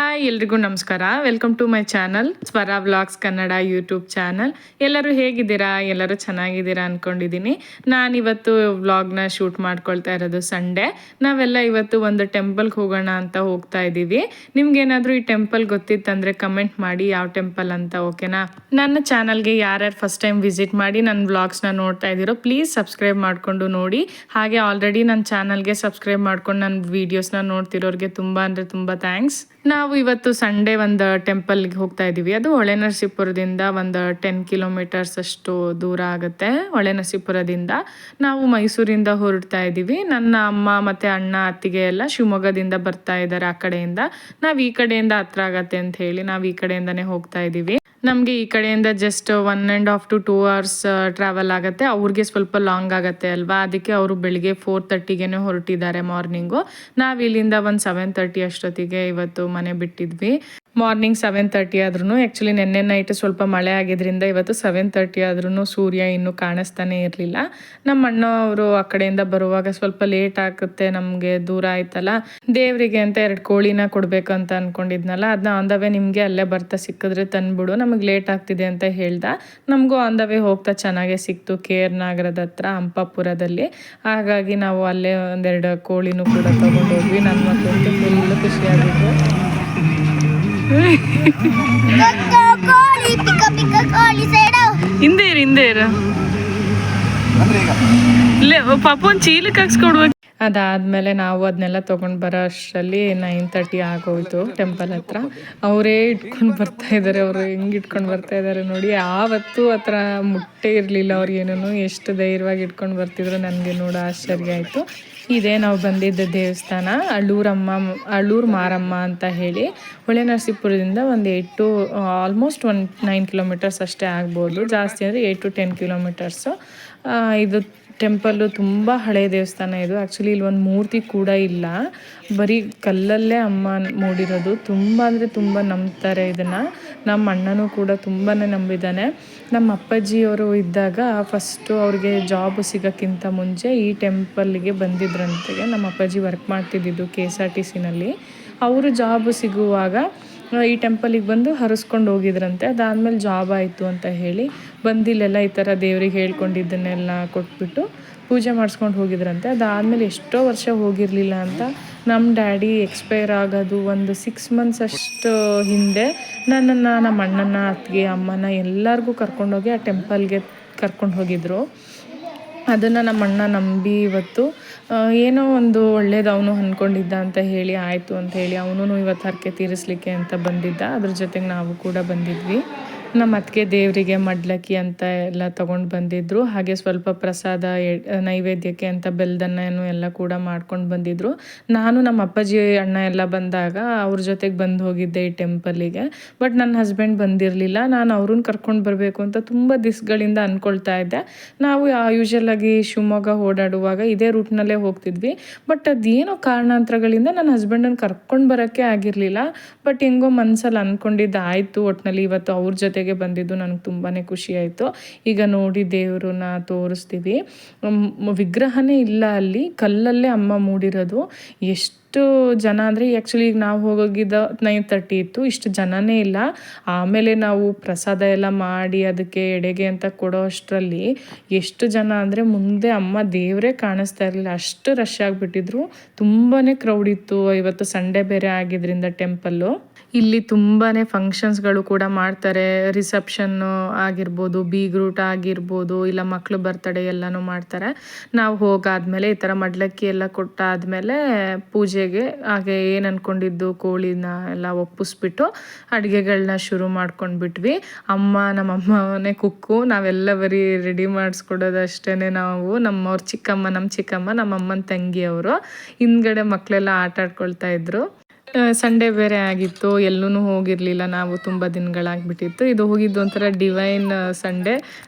Hi ಎಲ್ರಿಗೂ ನಮಸ್ಕಾರ. Welcome to my channel ಸ್ವರ ವ್ಲಾಗ್ಸ್ ಕನ್ನಡ ಯೂಟ್ಯೂಬ್ ಚಾನಲ್. ಎಲ್ಲರೂ ಹೇಗಿದ್ದೀರಾ? ಎಲ್ಲರೂ ಚೆನ್ನಾಗಿದ್ದೀರಾ ಅಂದ್ಕೊಂಡಿದ್ದೀನಿ. ನಾನಿವತ್ತು ವ್ಲಾಗ್ನ ಶೂಟ್ ಮಾಡ್ಕೊಳ್ತಾ ಇರೋದು ಸಂಡೇ. ನಾವೆಲ್ಲ ಇವತ್ತು ಒಂದು ಟೆಂಪಲ್ಗೆ ಹೋಗೋಣ ಅಂತ ಹೋಗ್ತಾ ಇದ್ದೀವಿ. ನಿಮ್ಗೇನಾದರೂ ಈ ಟೆಂಪಲ್ ಗೊತ್ತಿತ್ತಂದರೆ ಕಮೆಂಟ್ ಮಾಡಿ ಯಾವ ಟೆಂಪಲ್ ಅಂತ, ಓಕೆನಾ? ನನ್ನ ಚಾನಲ್ಗೆ ಯಾರ್ಯಾರು ಫಸ್ಟ್ ಟೈಮ್ ವಿಸಿಟ್ ಮಾಡಿ ನನ್ನ ವ್ಲಾಗ್ಸ್ನ ನೋಡ್ತಾ ಇದ್ದೀರೋ ಪ್ಲೀಸ್ ಸಬ್ಸ್ಕ್ರೈಬ್ ಮಾಡಿಕೊಂಡು ನೋಡಿ. ಹಾಗೆ ಆಲ್ರೆಡಿ ನನ್ನ ಚಾನಲ್ಗೆ ಸಬ್ಸ್ಕ್ರೈಬ್ ಮಾಡ್ಕೊಂಡು ನನ್ನ ವೀಡಿಯೋಸ್ನ ನೋಡ್ತಿರೋರಿಗೆ ತುಂಬ ಅಂದರೆ ತುಂಬ ಥ್ಯಾಂಕ್ಸ್. ನಾವು ಇವತ್ತು ಸಂಡೇ ಒಂದು ಟೆಂಪಲ್ಗೆ ಹೋಗ್ತಾ ಇದ್ದೀವಿ. ಅದು ಹೊಳೆನರಸೀಪುರದಿಂದ ಒಂದು 10 ಕಿಲೋಮೀಟರ್ಸ್ ಅಷ್ಟು ದೂರ ಆಗುತ್ತೆ. ಹೊಳೆನರಸೀಪುರದಿಂದ ನಾವು ಮೈಸೂರಿಂದ ಹೊರಡ್ತಾ ಇದ್ದೀವಿ. ನನ್ನ ಅಮ್ಮ ಮತ್ತು ಅಣ್ಣ ಅತ್ತಿಗೆ ಎಲ್ಲ ಶಿವಮೊಗ್ಗದಿಂದ ಬರ್ತಾ ಇದ್ದಾರೆ. ಆ ಕಡೆಯಿಂದ ನಾವು ಈ ಕಡೆಯಿಂದ ಹತ್ರ ಆಗತ್ತೆ ಅಂತ ಹೇಳಿ ನಾವು ಈ ಕಡೆಯಿಂದನೇ ಹೋಗ್ತಾ ಇದ್ದೀವಿ. ನಮಗೆ ಈ ಕಡೆಯಿಂದ ಜಸ್ಟ್ 1.5 to 2 hours ಟ್ರಾವೆಲ್ ಆಗುತ್ತೆ. ಅವ್ರಿಗೆ ಸ್ವಲ್ಪ ಲಾಂಗ್ ಆಗುತ್ತೆ ಅಲ್ವಾ, ಅದಕ್ಕೆ ಅವರು ಬೆಳಿಗ್ಗೆ 4:30ಗೆ ಹೊರಟಿದ್ದಾರೆ ಮಾರ್ನಿಂಗು. ನಾವು ಇಲ್ಲಿಂದ ಒಂದು 7:30 ಅಷ್ಟೊತ್ತಿಗೆ ಇವತ್ತು ಮನೆ ಬಿಟ್ಟಿದ್ವಿ. ಮಾರ್ನಿಂಗ್ 7:30 ಆದ್ರೂ ಆ್ಯಕ್ಚುಲಿ ನೆನ್ನೆ ನೈಟ್ ಸ್ವಲ್ಪ ಮಳೆ ಆಗಿದ್ರಿಂದ ಇವತ್ತು 7:30 ಆದ್ರೂ ಸೂರ್ಯ ಇನ್ನೂ ಕಾಣಿಸ್ತಾನೆ ಇರಲಿಲ್ಲ. ನಮ್ಮ ಅಣ್ಣ ಅವರು ಆ ಕಡೆಯಿಂದ ಬರುವಾಗ ಸ್ವಲ್ಪ ಲೇಟ್ ಆಗುತ್ತೆ, ನಮಗೆ ದೂರ ಆಯ್ತಲ್ಲ, ದೇವರಿಗೆ ಅಂತ 2 ಕೋಳಿನ ಕೊಡಬೇಕು ಅಂತ ಅಂದ್ಕೊಂಡಿದ್ನಲ್ಲ, ಅದನ್ನ ಆನ್ ದ ವೇ ನಿಮಗೆ ಅಲ್ಲೇ ಬರ್ತಾ ಸಿಕ್ಕಿದ್ರೆ ತಂದ್ಬಿಡು, ನಮಗೆ ಲೇಟ್ ಆಗ್ತಿದೆ ಅಂತ ಹೇಳ್ದ. ನಮಗೂ ಆನ್ ದ ವೇ ಹೋಗ್ತಾ ಚೆನ್ನಾಗೇ ಸಿಕ್ತು, KR ನಗರದ ಹತ್ರ ಹಂಪಾಪುರದಲ್ಲಿ. ಹಾಗಾಗಿ ನಾವು ಅಲ್ಲೇ 1-2 ಕೋಳಿನೂ ಕೂಡ ತೊಗೊಂಡೋದ್ವಿ. ನನ್ನ ಮಕ್ಕಳು ಫುಲ್ಲು ಖುಷಿಯಾಗಿತ್ತು. ಹಿಂದೆ ಇರು ಇಲ್ಲೇ ಪಾಪ ಒಂದು ಚೀಲಕ್ಕೆ ಹಾಕ್ಸ್ಕೊಡ್ಬೇಕು. ಅದಾದಮೇಲೆ ನಾವು ಅದನ್ನೆಲ್ಲ ತೊಗೊಂಡು ಬರೋ ಅಷ್ಟರಲ್ಲಿ 9:30 ಆಗೋಯ್ತು ಟೆಂಪಲ್ ಹತ್ರ. ಅವರೇ ಇಟ್ಕೊಂಡು ಬರ್ತಾ ಇದ್ದಾರೆ. ಅವರು ಹೆಂಗೆ ಇಟ್ಕೊಂಡು ಬರ್ತಾ ಇದ್ದಾರೆ ನೋಡಿ. ಆವತ್ತು ಆ ಥರ ಮುಟ್ಟೆ ಇರಲಿಲ್ಲ ಅವ್ರಿಗೇನೂ, ಎಷ್ಟು ಧೈರ್ಯವಾಗಿ ಇಟ್ಕೊಂಡು ಬರ್ತಿದ್ರು. ನನಗೆ ನೋಡೋ ಆಶ್ಚರ್ಯ ಆಯಿತು. ಇದೇ ನಾವು ಬಂದಿದ್ದ ದೇವಸ್ಥಾನ ಅಳ್ಳೂರು ಮಾರಮ್ಮ ಅಂತ ಹೇಳಿ. ಹೊಳೆನರಸೀಪುರದಿಂದ ಒಂದು 8 to ಆಲ್ಮೋಸ್ಟ್ 9 ಕಿಲೋಮೀಟರ್ಸ್ ಅಷ್ಟೇ ಆಗ್ಬೋದು, ಜಾಸ್ತಿ ಅಂದರೆ 8 to 10 ಕಿಲೋಮೀಟರ್ಸು. ಇದು ಟೆಂಪಲ್ಲು ತುಂಬ ಹಳೆಯ ದೇವಸ್ಥಾನ ಇದು. ಆ್ಯಕ್ಚುಲಿ ಇಲ್ಲಿ ಒಂದು ಮೂರ್ತಿ ಕೂಡ ಇಲ್ಲ, ಬರೀ ಕಲ್ಲಲ್ಲೇ ಅಮ್ಮ ಮೂಡಿರೋದು. ತುಂಬ ಅಂದರೆ ತುಂಬ ನಂಬ್ತಾರೆ ಇದನ್ನು. ನಮ್ಮ ಅಣ್ಣನೂ ಕೂಡ ತುಂಬಾ ನಂಬಿದ್ದಾನೆ. ನಮ್ಮ ಅಪ್ಪಾಜಿಯವರು ಇದ್ದಾಗ ಫಸ್ಟು ಅವ್ರಿಗೆ ಜಾಬ್ ಸಿಗೋಕ್ಕಿಂತ ಮುಂಚೆ ಈ ಟೆಂಪಲ್ಗೆ ಬಂದಿದ್ರಂತೆ. ನಮ್ಮ ಅಪ್ಪಾಜಿ ವರ್ಕ್ ಮಾಡ್ತಿದ್ದಿದ್ದು KSRTCನಲ್ಲಿ. ಅವರು ಜಾಬ್ ಸಿಗುವಾಗ ಈ ಟೆಂಪಲಿಗೆ ಬಂದು ಹರಿಸ್ಕೊಂಡು ಹೋಗಿದ್ರಂತೆ. ಅದಾದಮೇಲೆ ಜಾಬ್ ಆಯಿತು ಅಂತ ಹೇಳಿ ಬಂದಿಲ್ಲೆಲ್ಲ ಈ ಥರ ದೇವ್ರಿಗೆ ಹೇಳ್ಕೊಂಡಿದ್ದನ್ನೆಲ್ಲ ಕೊಟ್ಬಿಟ್ಟು ಪೂಜೆ ಮಾಡಿಸ್ಕೊಂಡು ಹೋಗಿದ್ರಂತೆ. ಅದಾದಮೇಲೆ ಎಷ್ಟೋ ವರ್ಷ ಹೋಗಿರಲಿಲ್ಲ ಅಂತ ನಮ್ಮ ಡ್ಯಾಡಿ ಎಕ್ಸ್ಪೈರ್ ಆಗೋದು ಒಂದು 6 months ಅಷ್ಟು ಹಿಂದೆ ನನ್ನನ್ನು, ನಮ್ಮ ಅಣ್ಣನ, ಅತ್ತಿಗೆ, ಅಮ್ಮನ ಎಲ್ಲರಿಗೂ ಕರ್ಕೊಂಡೋಗಿ ಆ ಟೆಂಪಲ್ಗೆ ಕರ್ಕೊಂಡು ಹೋಗಿದ್ರು. ಅದನ್ನು ನಮ್ಮ ಅಣ್ಣ ನಂಬಿ ಇವತ್ತು ಏನೋ ಒಂದು ಒಳ್ಳೇದು ಅವನು ಅಂದ್ಕೊಂಡಿದ್ದ ಅಂತ ಹೇಳಿ ಆಯಿತು ಅಂತ ಹೇಳಿ ಅವನು ಇವತ್ತು ಹರಕೆ ತೀರಿಸಲಿಕ್ಕೆ ಅಂತ ಬಂದಿದ್ದ. ಅದ್ರ ಜೊತೆಗೆ ನಾವು ಕೂಡ ಬಂದಿದ್ವಿ. ನಮ್ಮ ಅತ್ತಿಗೆ ದೇವರಿಗೆ ಮಡ್ಲಕ್ಕಿ ಅಂತ ಎಲ್ಲ ತೊಗೊಂಡು ಬಂದಿದ್ದರು. ಹಾಗೆ ಸ್ವಲ್ಪ ಪ್ರಸಾದ ನೈವೇದ್ಯಕ್ಕೆ ಅಂತ ಬೆಲ್ಲದನ್ನೂ ಎಲ್ಲ ಕೂಡ ಮಾಡ್ಕೊಂಡು ಬಂದಿದ್ದರು. ನಾನು ನಮ್ಮ ಅಪ್ಪಾಜಿ ಅಣ್ಣ ಎಲ್ಲ ಬಂದಾಗ ಅವ್ರ ಜೊತೆಗೆ ಬಂದು ಹೋಗಿದ್ದೆ ಈ ಟೆಂಪಲಿಗೆ. ಬಟ್ ನನ್ನ ಹಸ್ಬೆಂಡ್ ಬಂದಿರಲಿಲ್ಲ. ನಾನು ಅವ್ರನ್ನ ಕರ್ಕೊಂಡು ಬರಬೇಕು ಅಂತ ತುಂಬ ದಿವಸಗಳಿಂದ ಅಂದ್ಕೊಳ್ತಾ ಇದ್ದೆ. ನಾವು ಯೂಶ್ವಲಾಗಿ ಶಿವಮೊಗ್ಗ ಓಡಾಡುವಾಗ ಇದೇ ರೂಟ್ನಲ್ಲೇ ಹೋಗ್ತಿದ್ವಿ. ಬಟ್ ಅದೇನೋ ಕಾರಣಾಂತರಗಳಿಂದ ನನ್ನ ಹಸ್ಬೆಂಡನ್ನು ಕರ್ಕೊಂಡು ಬರೋಕ್ಕೆ ಆಗಿರಲಿಲ್ಲ. ಬಟ್ ಹೆಂಗೋ ಮನಸ್ಸಲ್ಲಿ ಅಂದ್ಕೊಂಡಿದ್ದು ಆಯಿತು. ಒಟ್ಟಿನಲ್ಲಿ ಇವತ್ತು ಅವ್ರ ಜೊತೆಗೆ ಬಂದಿದ್ದು ನನಗೆ ತುಂಬಾ ಖುಷಿ ಆಯಿತು. ಈಗ ನೋಡಿ ದೇವ್ರನ್ನ ತೋರಿಸ್ತೀವಿ. ವಿಗ್ರಹನೇ ಇಲ್ಲ ಅಲ್ಲಿ, ಕಲ್ಲಲ್ಲೇ ಅಮ್ಮ ಮೂಡಿರೋದು. ಎಷ್ಟು ಜನ ಅಂದರೆ ಆ್ಯಕ್ಚುಲಿ ಈಗ ನಾವು ಹೋಗಿದ್ದ 9:30 ಇತ್ತು, ಇಷ್ಟು ಜನನೇ ಇಲ್ಲ. ಆಮೇಲೆ ನಾವು ಪ್ರಸಾದ ಎಲ್ಲ ಮಾಡಿ ಅದಕ್ಕೆ ಎಡೆಗೆ ಅಂತ ಕೊಡೋ ಅಷ್ಟರಲ್ಲಿ ಎಷ್ಟು ಜನ ಅಂದರೆ ಮುಂದೆ ಅಮ್ಮ ದೇವರೇ ಕಾಣಿಸ್ತಾ ಇರಲಿಲ್ಲ, ಅಷ್ಟು ರಶ್ ಆಗಿಬಿಟ್ಟಿದ್ರು. ತುಂಬಾ ಕ್ರೌಡ್ ಇತ್ತು. ಇವತ್ತು ಸಂಡೇ ಬೇರೆ ಆಗಿದ್ದರಿಂದ ಟೆಂಪಲ್ಲು. ಇಲ್ಲಿ ತುಂಬಾ ಫಂಕ್ಷನ್ಸ್ಗಳು ಕೂಡ ಮಾಡ್ತಾರೆ. ರಿಸೆಪ್ಷನ್ನು ಆಗಿರ್ಬೋದು, ಬೀಗ್ರೂಟ ಆಗಿರ್ಬೋದು, ಇಲ್ಲ ಮಕ್ಕಳು ಬರ್ತಡೇ ಎಲ್ಲನೂ ಮಾಡ್ತಾರೆ. ನಾವು ಹೋಗಾದ್ಮೇಲೆ ಈ ಥರ ಮಡ್ಲಕ್ಕಿ ಎಲ್ಲ ಕೊಟ್ಟಾದಮೇಲೆ ಪೂಜೆಗೆ ಹಾಗೆ ಏನು ಅಂದ್ಕೊಂಡಿದ್ದು ಕೋಳಿನ ಎಲ್ಲ ಒಪ್ಪಿಸ್ಬಿಟ್ಟು ಅಡುಗೆಗಳನ್ನ ಶುರು ಮಾಡ್ಕೊಂಡ್ಬಿಟ್ವಿ. ನಮ್ಮಮ್ಮನೇ ಕುಕ್ಕು, ನಾವೆಲ್ಲ ಬರೀ ರೆಡಿ ಮಾಡಿಸ್ಕೊಡೋದು ಅಷ್ಟೇ. ನಾವು ನಮ್ಮ ಚಿಕ್ಕಮ್ಮ ನಮ್ಮಮ್ಮನ ತಂಗಿ ಅವರು ಹಿಂದ್ಗಡೆ ಮಕ್ಕಳೆಲ್ಲ ಆಟ ಆಡ್ಕೊಳ್ತಾ ಇದ್ರು. ಸಂಡೇ ಬೇರೆ ಆಗಿತ್ತು, ಎಲ್ಲೂ ಹೋಗಿರಲಿಲ್ಲ ನಾವು, ತುಂಬ ದಿನಗಳಾಗಿಬಿಟ್ಟಿತ್ತು. ಇದು ಹೋಗಿದ್ದು ಒಂಥರ ಡಿವೈನ್ ಸಂಡೇ.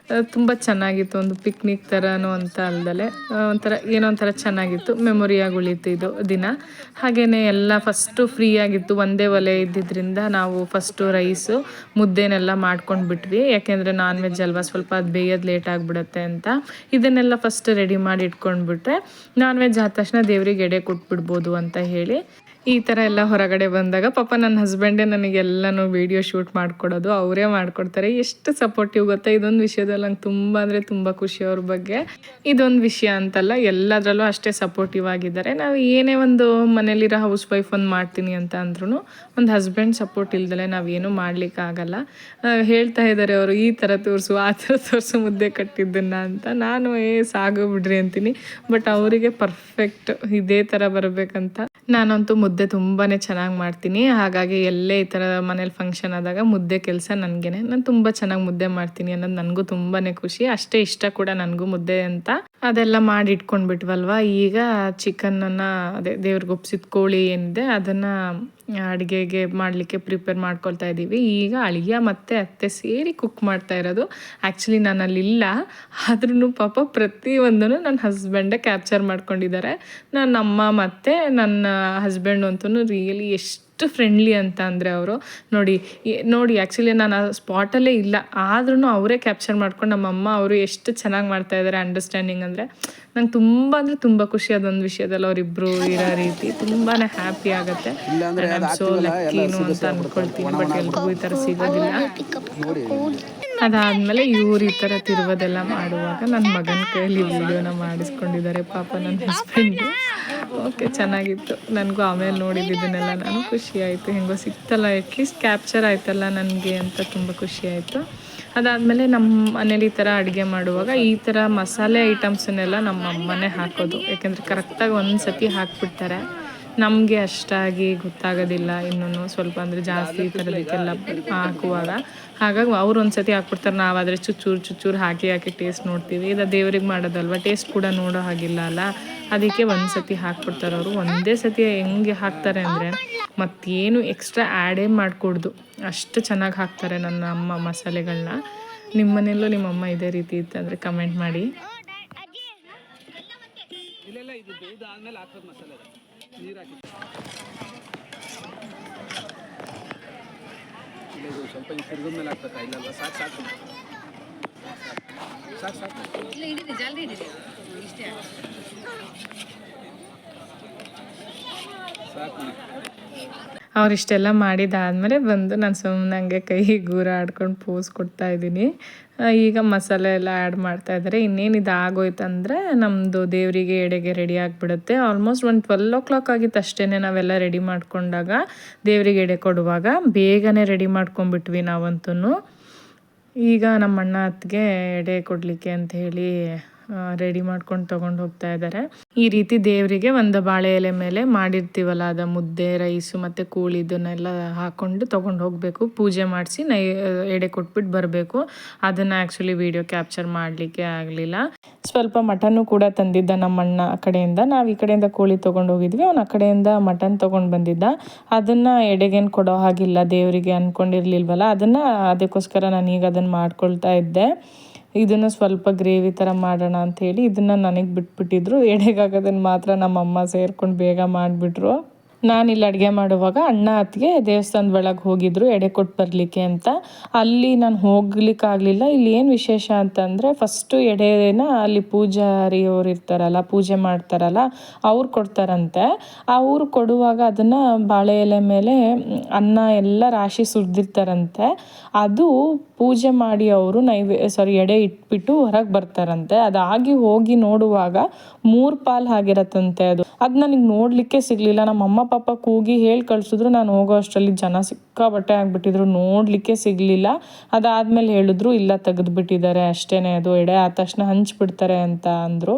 ತುಂಬ ಚೆನ್ನಾಗಿತ್ತು, ಒಂದು ಪಿಕ್ನಿಕ್ ಥರನೂ ಅಂತ ಅಲ್ದಲೆ ಏನೋ ಒಂಥರ ಚೆನ್ನಾಗಿತ್ತು. ಮೆಮೊರಿಯಾಗಿ ಉಳೀತು ಇದು ದಿನ. ಹಾಗೆಯೇ ಎಲ್ಲ ಫಸ್ಟು ಫ್ರೀ ಆಗಿತ್ತು, ಒಂದೇ ಒಲೆ ಇದ್ದಿದ್ದರಿಂದ ನಾವು ಫಸ್ಟು ರೈಸು ಮುದ್ದೆನೆಲ್ಲ ಮಾಡ್ಕೊಂಡು ಬಿಟ್ವಿ. ಯಾಕೆಂದರೆ ನಾನ್ ವೆಜ್ ಅಲ್ವಾ, ಸ್ವಲ್ಪ ಅದು ಬೇಯೋದು ಲೇಟ್ ಆಗಿಬಿಡುತ್ತೆ ಅಂತ ಇದನ್ನೆಲ್ಲ ಫಸ್ಟ್ ರೆಡಿ ಮಾಡಿ ಇಟ್ಕೊಂಡ್ಬಿಟ್ರೆ ನಾನ್ ವೆಜ್ ಆದ ತಕ್ಷಣ ದೇವ್ರಿಗೆ ಎಡೆ ಕೊಟ್ಬಿಡ್ಬೋದು ಅಂತ ಹೇಳಿ ಈ ಥರ ಎಲ್ಲ ಹೊರಗಡೆ ಬಂದಾಗ ಪಾಪ ನನ್ನ ಹಸ್ಬೆಂಡೇ ನನಗೆಲ್ಲನೂ ವೀಡಿಯೋ ಶೂಟ್ ಮಾಡಿಕೊಡೋದು, ಅವರೇ ಮಾಡಿಕೊಡ್ತಾರೆ. ಎಷ್ಟು ಸಪೋರ್ಟಿವ್ ಗೊತ್ತಾ, ಇದೊಂದು ವಿಷಯದಲ್ಲಿ ನಂಗೆ ತುಂಬ ಅಂದರೆ ತುಂಬ ಖುಷಿ ಅವ್ರ ಬಗ್ಗೆ. ಇದೊಂದು ವಿಷಯ ಅಂತಲ್ಲ, ಎಲ್ಲದರಲ್ಲೂ ಅಷ್ಟೇ ಸಪೋರ್ಟಿವ್ ಆಗಿದ್ದಾರೆ. ನಾವು ಏನೇ ಒಂದು ಮನೇಲಿರೋ ಹೌಸ್ ವೈಫ್ ಒಂದು ಮಾಡ್ತೀನಿ ಅಂತ ಅಂದ್ರೂ ಒಂದು ಹಸ್ಬೆಂಡ್ ಸಪೋರ್ಟ್ ಇಲ್ದಲೆ ನಾವೇನೂ ಮಾಡಲಿಕ್ಕಾಗಲ್ಲ. ಹೇಳ್ತಾ ಇದ್ದಾರೆ ಅವರು, ಈ ಥರ ತೋರಿಸು ಆ ಥರ ತೋರಿಸು ಮುದ್ದೆ ಕಟ್ಟಿದ್ದನ್ನು ಅಂತ. ನಾನು ಸಾಗು ಬಿಡ್ರಿ ಅಂತೀನಿ, ಬಟ್ ಅವರಿಗೆ ಪರ್ಫೆಕ್ಟ್ ಇದೇ ಥರ ಬರಬೇಕಂತ. ನಾನಂತೂ ಮುದ್ದೆ ತುಂಬಾ ಚೆನ್ನಾಗಿ ಮಾಡ್ತೀನಿ. ಹಾಗಾಗಿ ಎಲ್ಲೇ ಈ ಥರ ಮನೇಲಿ ಫಂಕ್ಷನ್ ಆದಾಗ ಮುದ್ದೆ ಕೆಲಸ ನನಗೇನೆ. ನಾನು ತುಂಬ ಚೆನ್ನಾಗಿ ಮುದ್ದೆ ಮಾಡ್ತೀನಿ ಅನ್ನೋದು ನನಗೂ ತುಂಬಾ ಖುಷಿ. ಅಷ್ಟೇ ಇಷ್ಟ ಕೂಡ ನನಗೂ ಮುದ್ದೆ ಅಂತ. ಅದೆಲ್ಲ ಮಾಡಿ ಇಟ್ಕೊಂಡ್ಬಿಟ್ವಲ್ವ. ಈಗ ಚಿಕನನ್ನು, ಅದೇ ದೇವ್ರಿಗೆ ಒಪ್ಸಿದ ಕೋಳಿ ಏನಿದೆ ಅದನ್ನು ಅಡುಗೆಗೆ ಮಾಡಲಿಕ್ಕೆ ಪ್ರಿಪೇರ್ ಮಾಡ್ಕೊಳ್ತಾ ಇದ್ದೀವಿ. ಈಗ ಅಳಿಯ ಮತ್ತು ಅತ್ತೆ ಸೇರಿ ಕುಕ್ ಮಾಡ್ತಾ ಇರೋದು. ಆ್ಯಕ್ಚುಲಿ ನಾನು ಅಲ್ಲಿಲ್ಲ, ಆದ್ರೂ ಪಾಪ ಪ್ರತಿಯೊಂದೂ ನನ್ನ ಹಸ್ಬೆಂಡೇ ಕ್ಯಾಪ್ಚರ್ ಮಾಡ್ಕೊಂಡಿದ್ದಾರೆ. ನನ್ನ ಅಮ್ಮ ಮತ್ತು ನನ್ನ ಹಸ್ಬೆಂಡ್ ಅಂತೂ ರಿಯಲಿ ಎಷ್ಟು ಫ್ರೆಂಡ್ಲಿ ಅಂತ ಅಂದರೆ ಅವರು ನೋಡಿ ಆ್ಯಕ್ಚುಲಿ ನಾನು ಆ ಸ್ಪಾಟಲ್ಲೇ ಇಲ್ಲ, ಆದ್ರೂ ಅವರೇ ಕ್ಯಾಪ್ಚರ್ ಮಾಡ್ಕೊಂಡು ನಮ್ಮಮ್ಮ ಅವರು ಎಷ್ಟು ಚೆನ್ನಾಗಿ ಮಾಡ್ತಾಯಿದ್ದಾರೆ ಅಂಡರ್ಸ್ಟ್ಯಾಂಡಿಂಗ್. ಅಂದರೆ ನಂಗೆ ತುಂಬ ಅಂದರೆ ತುಂಬ ಖುಷಿ ಅದೊಂದು ವಿಷಯದಲ್ಲಿ ಅವರಿಬ್ಬರು ಇರೋ ರೀತಿ ತುಂಬಾ ಹ್ಯಾಪಿ ಆಗುತ್ತೆ. ಸೊ ಲಕ್ಕೀನು ಅಂತ ಅಂದ್ಕೊಳ್ತೀನಿ, ಬಟ್ ಎಲ್ರಿಗೂ ಈ ಥರ ಸಿಗೋದಿಲ್ಲ. ಅದಾದಮೇಲೆ ಇವ್ರು ಈ ಥರ ತಿರುವುದೆಲ್ಲ ಮಾಡುವಾಗ ನನ್ನ ಮಗನ ಕೈಯಲ್ಲಿ ವಿಡಿಯೋನ ಮಾಡಿಸ್ಕೊಂಡಿದ್ದಾರೆ ಪಾಪ ನನ್ನ ಹಸ್ಬೆಂಡು. ಓಕೆ, ಚೆನ್ನಾಗಿತ್ತು. ನನಗೂ ಆಮೇಲೆ ನೋಡಿದ್ದನ್ನೆಲ್ಲ ನಾನು ಖುಷಿ ಆಯಿತು, ಹೆಂಗೋ ಸಿಕ್ತಲ್ಲ, ಅಟ್ಲೀಸ್ಟ್ ಕ್ಯಾಪ್ಚರ್ ಆಯ್ತಲ್ಲ ನನಗೆ ಅಂತ ತುಂಬ ಖುಷಿ ಆಯಿತು. ಅದಾದಮೇಲೆ ನಮ್ಮ ಮನೇಲಿ ಈ ಥರ ಅಡುಗೆ ಮಾಡುವಾಗ ಈ ಥರ ಮಸಾಲೆ ಐಟಮ್ಸನ್ನೆಲ್ಲ ನಮ್ಮ ಅಮ್ಮನೇ ಹಾಕೋದು. ಯಾಕೆಂದರೆ ಕರೆಕ್ಟಾಗಿ ಒಂದು ಸತಿ ಹಾಕ್ಬಿಡ್ತಾರೆ, ನಮಗೆ ಅಷ್ಟಾಗಿ ಗೊತ್ತಾಗೋದಿಲ್ಲ ಇನ್ನೂ ಸ್ವಲ್ಪ ಅಂದರೆ ಜಾಸ್ತಿ ಈ ಥರದಕ್ಕೆಲ್ಲ ಹಾಕುವಾಗ. ಹಾಗಾಗಿ ಅವ್ರು ಒಂದು ಸತಿ ಹಾಕ್ಬಿಡ್ತಾರೆ, ನಾವಾದರೆ ಚೂರು ಹಾಕಿ ಟೇಸ್ಟ್ ನೋಡ್ತೀವಿ. ಇದು ದೇವ್ರಿಗೆ ಮಾಡೋದಲ್ವ, ಟೇಸ್ಟ್ ಕೂಡ ನೋಡೋ ಹಾಗಿಲ್ಲ ಅಲ್ಲ, ಅದಕ್ಕೆ ಒಂದು ಸತಿ ಹಾಕ್ಬಿಡ್ತಾರೆ ಅವರು. ಒಂದೇ ಸತಿ ಹೆಂಗೆ ಹಾಕ್ತಾರೆ ಅಂದರೆ ಮತ್ತೇನು ಎಕ್ಸ್ಟ್ರಾ ಆ್ಯಡೇ ಮಾಡಿಕೊಡ್ದು, ಅಷ್ಟು ಚೆನ್ನಾಗಿ ಹಾಕ್ತಾರೆ ನನ್ನ ಅಮ್ಮ ಮಸಾಲೆಗಳನ್ನ. ನಿಮ್ಮ ಮನೆಯಲ್ಲೂ ನಿಮ್ಮಮ್ಮ ಇದೇ ರೀತಿ ಇತ್ತಂದರೆ ಕಮೆಂಟ್ ಮಾಡಿ. ಸ್ವಲ್ಪ ತಿರುಗಿದ ಮೇಲೆ ಹಾಕ್ಬೇಕಾ? ಇಲ್ಲ ಸಾಕು ಸಾಕು ಸಾಕು ಸಾಕು ಇಲ್ಲ, ಹಿಡಿದೆ ಜಲ್ದಿ ಹಿಡಿದೆ, ಇಷ್ಟೇ ಸಾಕು. ಅವರಿಷ್ಟೆಲ್ಲ ಮಾಡಿದಾದಮೇಲೆ ಬಂದು ನಾನು ಸುಮ್ಮನೆ ಹಂಗೆ ಕೈ ಗೂರ ಆಡ್ಕೊಂಡು ಪೋಸ್ ಕೊಡ್ತಾ ಇದ್ದೀನಿ. ಈಗ ಮಸಾಲೆ ಎಲ್ಲ ಆ್ಯಡ್ ಮಾಡ್ತಾ ಇದ್ದಾರೆ. ಇನ್ನೇನು ಇದು ಆಗೋಯ್ತಂದರೆ ನಮ್ಮದು ದೇವರಿಗೆ ಎಡೆಗೆ ರೆಡಿ ಆಗಿಬಿಡುತ್ತೆ. ಆಲ್ಮೋಸ್ಟ್ ಒಂದು 12 o'clock ಆಗಿತ್ತು ಅಷ್ಟೇ ನಾವೆಲ್ಲ ರೆಡಿ ಮಾಡ್ಕೊಂಡಾಗ. ದೇವರಿಗೆ ಎಡೆ ಕೊಡುವಾಗ ಬೇಗನೆ ರೆಡಿ ಮಾಡ್ಕೊಂಡ್ಬಿಟ್ವಿ ನಾವಂತೂ. ಈಗ ನಮ್ಮ ಅಣ್ಣ ಅತ್ತಿಗೆ ಎಡೆ ಕೊಡಲಿಕ್ಕೆ ಅಂತ ಹೇಳಿ ರೆಡಿ ಮಾಡ್ಕೊಂಡು ತೊಗೊಂಡು ಹೋಗ್ತಾ ಇದ್ದಾರೆ. ಈ ರೀತಿ ದೇವರಿಗೆ ಒಂದು ಬಾಳೆ ಎಲೆ ಮೇಲೆ ಮಾಡಿರ್ತೀವಲ್ಲ ಅದ ಮುದ್ದೆ, ರೈಸು ಮತ್ತು ಕೂಳಿ ಇದನ್ನೆಲ್ಲ ಹಾಕ್ಕೊಂಡು ತೊಗೊಂಡು ಹೋಗಬೇಕು. ಪೂಜೆ ಮಾಡಿಸಿ ಎಡೆ ಕೊಟ್ಬಿಟ್ಟು ಬರಬೇಕು. ಅದನ್ನು ಆ್ಯಕ್ಚುಲಿ ವಿಡಿಯೋ ಕ್ಯಾಪ್ಚರ್ ಮಾಡಲಿಕ್ಕೆ ಆಗಲಿಲ್ಲ. ಸ್ವಲ್ಪ ಮಟನ್ನು ಕೂಡ ತಂದಿದ್ದ ನಮ್ಮ ಅಣ್ಣ ಆ ಕಡೆಯಿಂದ. ನಾವು ಈ ಕಡೆಯಿಂದ ಕೋಳಿ ತೊಗೊಂಡು ಹೋಗಿದ್ವಿ, ಅವನು ಆ ಕಡೆಯಿಂದ ಮಟನ್ ತೊಗೊಂಡು ಬಂದಿದ್ದ. ಅದನ್ನು ಎಡೆಗೇನು ಕೊಡೋ ಹಾಗಿಲ್ಲ, ದೇವರಿಗೆ ಅಂದ್ಕೊಂಡಿರ್ಲಿಲ್ವಲ್ಲ, ಅದಕ್ಕೋಸ್ಕರ ನಾನೀಗ ಅದನ್ನು ಮಾಡ್ಕೊಳ್ತಾ ಇದ್ದೆ. ಇದನ್ನು ಸ್ವಲ್ಪ ಗ್ರೇವಿ ಥರ ಮಾಡೋಣ ಅಂಥೇಳಿ ಇದನ್ನು ನನಗೆ ಬಿಟ್ಬಿಟ್ಟಿದ್ರು. ಎಡೆಗಾಗೋದನ್ನು ಮಾತ್ರ ನಮ್ಮಮ್ಮ ಸೇರ್ಕೊಂಡು ಬೇಗ ಮಾಡಿಬಿಟ್ರು. ನಾನಿಲ್ಲಿ ಅಡುಗೆ ಮಾಡುವಾಗ ಅಣ್ಣ ಅತ್ತಿಗೆ ದೇವಸ್ಥಾನದ ಒಳಗೆ ಹೋಗಿದ್ರು ಎಡೆ ಕೊಟ್ಟು ಬರಲಿಕ್ಕೆ ಅಂತ. ಅಲ್ಲಿ ನಾನು ಹೋಗ್ಲಿಕ್ಕಾಗಲಿಲ್ಲ. ಇಲ್ಲಿ ಏನು ವಿಶೇಷ ಅಂತಂದರೆ ಫಸ್ಟು ಎಡೆನ ಅಲ್ಲಿ ಪೂಜಾರಿಯವ್ರು ಇರ್ತಾರಲ್ಲ, ಪೂಜೆ ಮಾಡ್ತಾರಲ್ಲ, ಅವ್ರು ಕೊಡ್ತಾರಂತೆ. ಅವ್ರು ಕೊಡುವಾಗ ಅದನ್ನು ಬಾಳೆ ಎಲೆ ಮೇಲೆ ಅನ್ನ ಎಲ್ಲ ರಾಶಿ ಸುರಿದಿರ್ತಾರಂತೆ. ಅದು ಪೂಜೆ ಮಾಡಿ ಅವರು ಎಡೆ ಇಟ್ಬಿಟ್ಟು ಹೊರಗೆ ಬರ್ತಾರಂತೆ. ಅದಾಗಿ ಹೋಗಿ ನೋಡುವಾಗ 3 ಪಾಲು ಆಗಿರತ್ತಂತೆ. ಅದು ನನಗೆ ನೋಡಲಿಕ್ಕೆ ಸಿಗಲಿಲ್ಲ. ನಮ್ಮ ಅಮ್ಮ ಪಾಪ ಕೂಗಿ ಹೇಳಿ ಕಳಿಸಿದ್ರು. ನಾನು ಹೋಗೋ ಅಷ್ಟರಲ್ಲಿ ಜನ ಸಿಕ್ಕಾಬಟ್ಟೆ ಆಗಿಬಿಟ್ಟಿದ್ರು, ನೋಡಲಿಕ್ಕೆ ಸಿಗಲಿಲ್ಲ. ಅದಾದಮೇಲೆ ಹೇಳಿದ್ರು ಇಲ್ಲ ತೆಗೆದುಬಿಟ್ಟಿದ್ದಾರೆ ಅಷ್ಟೇ, ಅದು ಎಡೆ ಆದ ತಕ್ಷಣ ಹಂಚ್ಬಿಡ್ತಾರೆ ಅಂತ ಅಂದರು.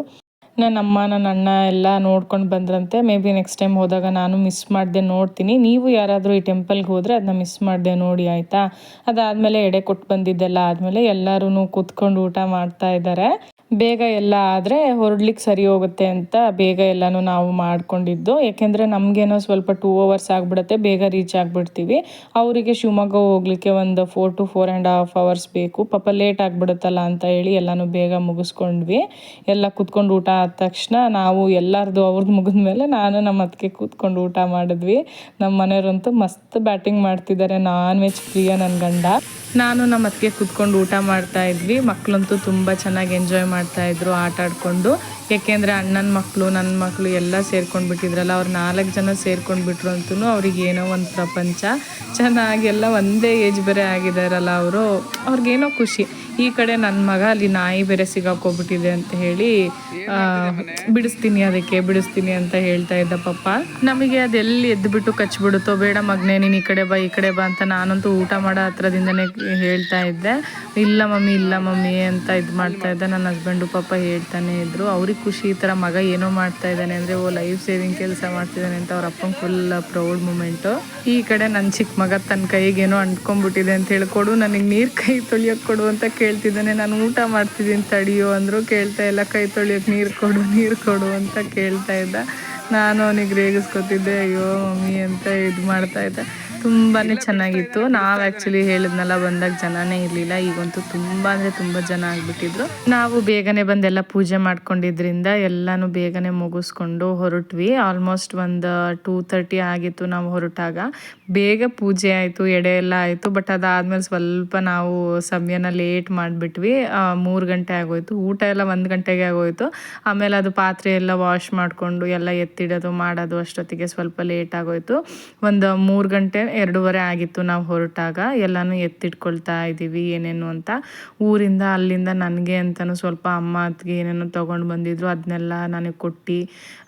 ನನ್ನ ಅಮ್ಮ ನನ್ನ ಅಣ್ಣ ಎಲ್ಲ ನೋಡ್ಕೊಂಡು ಬಂದ್ರಂತೆ. ಮೇ ಬಿ ನೆಕ್ಸ್ಟ್ ಟೈಮ್ ಹೋದಾಗ ನಾನು ಮಿಸ್ ಮಾಡದೆ ನೋಡ್ತೀನಿ. ನೀವು ಯಾರಾದರೂ ಈ ಟೆಂಪಲ್ಗೆ ಹೋದರೆ ಅದನ್ನ ಮಿಸ್ ಮಾಡದೆ ನೋಡಿ ಆಯಿತಾ. ಅದಾದಮೇಲೆ ಎಡೆ ಕೊಟ್ಟು ಬಂದಿದ್ದೆಲ್ಲ ಆದಮೇಲೆ ಎಲ್ಲರೂ ಕೂತ್ಕೊಂಡು ಊಟ ಮಾಡ್ತಾ ಇದ್ದಾರೆ. ಬೇಗ ಎಲ್ಲ ಆದರೆ ಹೊರಡ್ಲಿಕ್ಕೆ ಸರಿ ಹೋಗುತ್ತೆ ಅಂತ ಬೇಗ ಎಲ್ಲನೂ ನಾವು ಮಾಡ್ಕೊಂಡಿದ್ದು. ಯಾಕೆಂದರೆ ನಮಗೇನೋ ಸ್ವಲ್ಪ 2 hours ಆಗಿಬಿಡುತ್ತೆ, ಬೇಗ ರೀಚ್ ಆಗಿಬಿಡ್ತೀವಿ. ಅವರಿಗೆ ಶಿವಮೊಗ್ಗ ಹೋಗಲಿಕ್ಕೆ ಒಂದು 4 to 4.5 hours ಬೇಕು. ಪಾಪ ಲೇಟ್ ಆಗಿಬಿಡುತ್ತಲ್ಲ ಅಂತ ಹೇಳಿ ಎಲ್ಲನೂ ಬೇಗ ಮುಗಿಸ್ಕೊಂಡ್ವಿ. ಎಲ್ಲ ಕೂತ್ಕೊಂಡು ಊಟ ಆದ ತಕ್ಷಣ ನಾವು ಎಲ್ಲರದು ಅವ್ರದ್ದು ಮುಗಿದ್ಮೇಲೆ ನಾನು ನಮ್ಮ ಅತ್ತಿಗೆ ಕೂತ್ಕೊಂಡು ಊಟ ಮಾಡಿದ್ವಿ. ನಮ್ಮ ಮನೆಯವರಂತೂ ಮಸ್ತ್ ಬ್ಯಾಟಿಂಗ್ ಮಾಡ್ತಿದ್ದಾರೆ, ನಾನ್ ವೆಜ್ ಪ್ರಿಯ ನನ್ನ ಗಂಡ. ನಾನು ನಮ್ಮ ಅತ್ತಿಗೆ ಕೂತ್ಕೊಂಡು ಊಟ ಮಾಡ್ತಾ ಇದ್ವಿ. ಮಕ್ಕಳಂತೂ ತುಂಬ ಚೆನ್ನಾಗಿ ಎಂಜಾಯ್ ಮಾಡ್ತಾಯಿದ್ರು ಆಟ ಆಡ್ಕೊಂಡು. ಯಾಕೆಂದರೆ ಅಣ್ಣನ ಮಕ್ಕಳು ನನ್ನ ಮಕ್ಕಳು ಎಲ್ಲ ಸೇರ್ಕೊಂಡು ಬಿಟ್ಟಿದ್ರಲ್ಲ, ಅವ್ರು 4 ಜನ ಸೇರ್ಕೊಂಡು ಬಿಟ್ರು ಅಂತೂ ಅವ್ರಿಗೆ ಏನೋ ಒಂದು ಪ್ರಪಂಚ. ಚೆನ್ನಾಗೆಲ್ಲ ಒಂದೇ ಏಜ್ ಬೇರೆ ಆಗಿದಾರಲ್ಲ ಅವರು, ಅವ್ರಿಗೇನೋ ಖುಷಿ. ಈ ಕಡೆ ನನ್ನ ಮಗ ಅಲ್ಲಿ ನಾಯಿ ಬೇರೆ ಸಿಗಾಕೋಗ್ಬಿಟ್ಟಿದೆ ಅಂತ ಹೇಳಿ ಬಿಡಿಸ್ತೀನಿ ಅಂತ ಹೇಳ್ತಾ ಇದ್ದ ಪಪ್ಪ. ನಮಗೆ ಅದೆಲ್ಲಿ ಎದ್ದುಬಿಟ್ಟು ಕಚ್ಬಿಡುತ್ತೋ, ಬೇಡ ಮಗನೇ ನೀನು ಈ ಕಡೆ ಬಾ ಅಂತ ನಾನಂತೂ ಊಟ ಮಾಡೋ ಹತ್ರದಿಂದನೇ ಹೇಳ್ತಾ ಇದ್ದೆ. ಇಲ್ಲ ಮಮ್ಮಿ ಅಂತ ಇದು ಮಾಡ್ತಾ ಇದ್ದೆ. ನನ್ನ ಹಸ್ಬೆಂಡು ಪಾಪ ಹೇಳ್ತಾನೆ ಇದ್ರು. ಅವ್ರಿಗೆ ಖುಷಿ, ಈ ಥರ ಮಗ ಏನೋ ಮಾಡ್ತಾ ಇದ್ದಾನೆ ಅಂದರೆ ಲೈಫ್ ಸೇವಿಂಗ್ ಕೆಲಸ ಮಾಡ್ತಿದ್ದಾನೆ ಅಂತ ಅವ್ರ ಅಪ್ಪಂಗೆ ಫುಲ್ ಪ್ರೌಡ್ ಮೂಮೆಂಟು. ಈ ಕಡೆ ನನ್ನ ಚಿಕ್ಕ ಮಗ ತನ್ನ ಕೈಗೆ ಏನೋ ಅಂಟ್ಕೊಂಡ್ಬಿಟ್ಟಿದೆ ಅಂತ ಹೇಳ್ಕೊಡು, ನನಗೆ ನೀರು ಕೈ ತೊಳಿಯೋಕ್ಕೆ ಕೊಡು ಅಂತ ಕೇಳ್ತಿದ್ದಾನೆ. ನಾನು ಊಟ ಮಾಡ್ತಿದ್ದೀನಿ ತಡಿಯೋ ಅಂದರೂ ಕೇಳ್ತಾ ಇಲ್ಲ. ಕೈ ತೊಳಿಯೋಕ್ಕೆ ನೀರು ಕೊಡು ಅಂತ ಕೇಳ್ತಾ ಇದ್ದ. ನಾನು ಅವನಿಗೆ ರೇಗಿಸ್ಕೊತಿದ್ದೆ, ಅಯ್ಯೋ ಮಮ್ಮಿ ಅಂತ ಇದು ಮಾಡ್ತಾ ಇದ್ದೆ. ತುಂಬಾ ಚೆನ್ನಾಗಿತ್ತು. ನಾವು ಆ್ಯಕ್ಚುಲಿ ಹೇಳಿದ್ನೆಲ್ಲ ಬಂದಾಗ ಜನನೇ ಇರಲಿಲ್ಲ. ಈಗಂತೂ ತುಂಬ ಜನ ಆಗಿಬಿಟ್ಟಿದ್ರು. ನಾವು ಬೇಗನೆ ಬಂದೆಲ್ಲ ಪೂಜೆ ಮಾಡ್ಕೊಂಡಿದ್ರಿಂದ ಎಲ್ಲನೂ ಬೇಗನೆ ಮುಗಿಸ್ಕೊಂಡು ಹೊರಟ್ವಿ. ಆಲ್ಮೋಸ್ಟ್ ಒಂದು 2:30 ಆಗಿತ್ತು ನಾವು ಹೊರಟಾಗ. ಬೇಗ ಪೂಜೆ ಆಯಿತು, ಎಡೆ ಎಲ್ಲ ಆಯಿತು. ಬಟ್ ಅದಾದಮೇಲೆ ಸ್ವಲ್ಪ ನಾವು ಸಮಯನ ಲೇಟ್ ಮಾಡಿಬಿಟ್ವಿ. 3 ಗಂಟೆ ಆಗೋಯ್ತು. ಊಟ ಎಲ್ಲ 1 ಗಂಟೆಗೆ ಆಗೋಯ್ತು. ಆಮೇಲೆ ಅದು ಪಾತ್ರೆ ಎಲ್ಲ ವಾಶ್ ಮಾಡಿಕೊಂಡು ಎಲ್ಲ ಎತ್ತಿಡೋದು ಮಾಡೋದು ಅಷ್ಟೊತ್ತಿಗೆ ಸ್ವಲ್ಪ ಲೇಟ್ ಆಗೋಯ್ತು. ಒಂದು 3 ಗಂಟೆ 2:15 ಆಗಿತ್ತು ನಾವು ಹೊರಟಾಗ. ಎಲ್ಲನೂ ಎತ್ತಿಟ್ಕೊಳ್ತಾ ಇದ್ದೀವಿ ಏನೇನು ಅಂತ. ಊರಿಂದ ಅಲ್ಲಿಂದ ನನಗೆ ಅಂತಲೂ ಸ್ವಲ್ಪ ಅಮ್ಮ ಅತ್ತಿಗೆ ಏನೇನೋ ತೊಗೊಂಡು ಬಂದಿದ್ರು, ಅದನ್ನೆಲ್ಲ ನನಗೆ ಕೊಟ್ಟು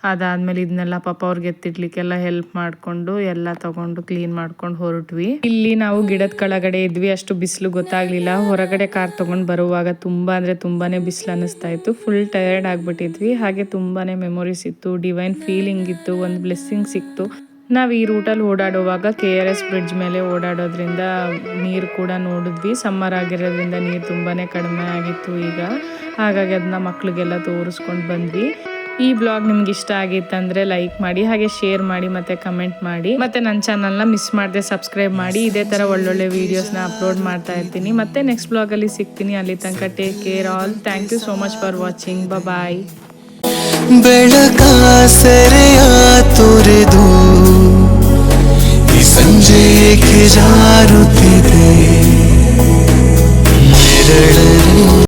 ಅದಾದಮೇಲೆ ಇದನ್ನೆಲ್ಲ ಪಾಪ ಅವ್ರಿಗೆ ಎತ್ತಿಡ್ಲಿಕ್ಕೆಲ್ಲ ಹೆಲ್ಪ್ ಮಾಡಿಕೊಂಡು ಎಲ್ಲ ತೊಗೊಂಡು ಕ್ಲೀನ್ ಮಾಡ್ಕೊಂಡು ಹೊರಟ್ವಿ. ಇಲ್ಲಿ ನಾವು ಗಿಡದ ಕೆಳಗಡೆ ಇದ್ವಿ. ಅಷ್ಟು ಬಿಸಿಲು ಗೊತ್ತಾಗಲಿಲ್ಲ. ಹೊರಗಡೆ ಕಾರ್ ತೊಗೊಂಡು ಬರುವಾಗ ತುಂಬಾ ಬಿಸಿಲು ಅನ್ನಿಸ್ತಾ ಇತ್ತು. ಫುಲ್ ಟಯರ್ಡ್ ಆಗಿಬಿಟ್ಟಿದ್ವಿ. ಹಾಗೆ ತುಂಬಾ ಮೆಮೊರೀಸ್ ಇತ್ತು, ಡಿವೈನ್ ಫೀಲಿಂಗ್ ಇತ್ತು, ಒಂದು ಬ್ಲೆಸ್ಸಿಂಗ್ ಸಿಕ್ತು. ನಾವು ಈ ರೂಟಲ್ಲಿ ಓಡಾಡುವಾಗ KRS ಬ್ರಿಡ್ಜ್ ಮೇಲೆ ಓಡಾಡೋದ್ರಿಂದ ನೀರು ಕೂಡ ನೋಡಿದ್ವಿ. ಸಮ್ಮರ್ ಆಗಿರೋದ್ರಿಂದ ನೀರು ತುಂಬಾ ಕಡಿಮೆ ಆಗಿತ್ತು ಈಗ. ಹಾಗಾಗಿ ಅದನ್ನ ಮಕ್ಳಿಗೆಲ್ಲ ತೋರಿಸ್ಕೊಂಡು ಬಂದ್ವಿ. ಈ ಬ್ಲಾಗ್ ನಿಮ್ಗೆ ಇಷ್ಟ ಆಗಿತ್ತಂದರೆ ಲೈಕ್ ಮಾಡಿ, ಹಾಗೆ ಶೇರ್ ಮಾಡಿ ಮತ್ತು ಕಮೆಂಟ್ ಮಾಡಿ. ಮತ್ತು ನನ್ನ ಚಾನಲ್ನ ಮಿಸ್ ಮಾಡದೆ ಸಬ್ಸ್ಕ್ರೈಬ್ ಮಾಡಿ. ಇದೇ ಥರ ಒಳ್ಳೊಳ್ಳೆ ವೀಡಿಯೋಸ್ನ ಅಪ್ಲೋಡ್ ಮಾಡ್ತಾ ಇರ್ತೀನಿ. ಮತ್ತೆ ನೆಕ್ಸ್ಟ್ ಬ್ಲಾಗಲ್ಲಿ ಸಿಗ್ತೀನಿ. ಅಲ್ಲಿ ತನಕ take care all. Thank you so much for watching. Bye. ಬೆಳಕ ಸೆರೆಯ ತೊರೆದು ಈ ಸಂಜೆಗೆ ಜಾರುತ್ತ